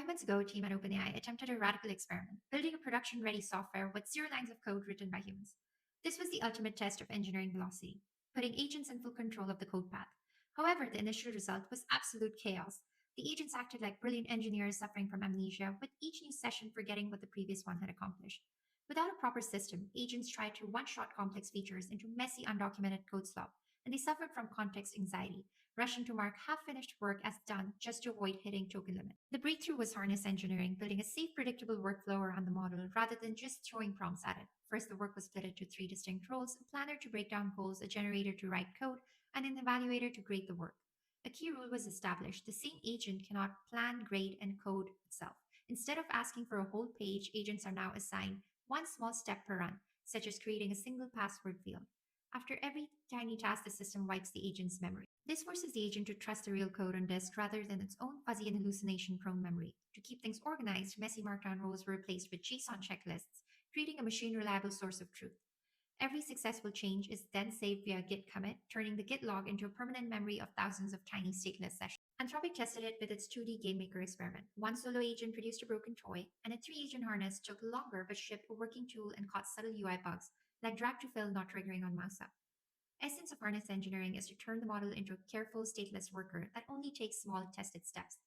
5 months ago, a team at OpenAI attempted a radical experiment, building a production ready software with 0 lines of code written by humans. This was the ultimate test of engineering velocity, putting agents in full control of the code path. However, the initial result was absolute chaos. The agents acted like brilliant engineers suffering from amnesia, with each new session forgetting what the previous one had accomplished. Without a proper system, agents tried to one shot complex features into messy, undocumented code slop, and they suffered from context anxiety, rushing to mark half finished work as done just to avoid hitting token limit. The breakthrough was harness engineering, building a safe, predictable workflow around the model rather than just throwing prompts at it. First, the work was split into three distinct roles: a planner to break down goals, a generator to write code, and an evaluator to grade the work. A key rule was established: the same agent cannot plan, grade, and code itself. Instead of asking for a whole page, agents are now assigned one small step per run, such as creating a single password field. After every tiny task, the system wipes the agent's memory. This forces the agent to trust the real code on disk rather than its own fuzzy and hallucination prone memory. To keep things organized, messy markdown rows were replaced with JSON checklists, creating a machine reliable source of truth. Every successful change is then saved via Git commit, turning the Git log into a permanent memory of thousands of tiny stateless sessions. Anthropic tested it with its 2D GameMaker experiment. One solo agent produced a broken toy, and a three-agent harness took longer but shipped a working tool and caught subtle UI bugs, like drag to fill not triggering on mouse up. Essence of harness engineering is to turn the model into a careful, stateless worker that only takes small, tested steps.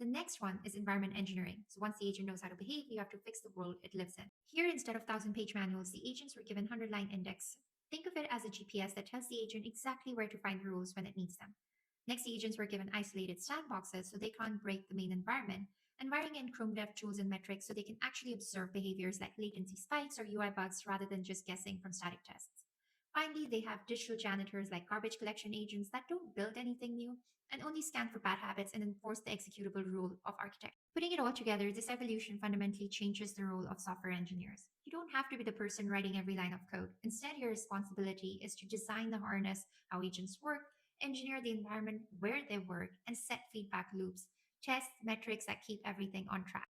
The next one is environment engineering. So once the agent knows how to behave, you have to fix the world it lives in. Here, instead of 1,000-page manuals, the agents were given 100-line index. Think of it as a GPS that tells the agent exactly where to find the rules when it needs them. Next, the agents were given isolated sandboxes so they can't break the main environment, and wiring in Chrome Dev tools and metrics so they can actually observe behaviors like latency spikes or UI bugs rather than just guessing from static tests. Finally, they have digital janitors like garbage collection agents that don't build anything new and only scan for bad habits and enforce the executable rule of architecture. Putting it all together, this evolution fundamentally changes the role of software engineers. You don't have to be the person writing every line of code. Instead, your responsibility is to design the harness, how agents work, engineer the environment where they work, and set feedback loops, test metrics that keep everything on track.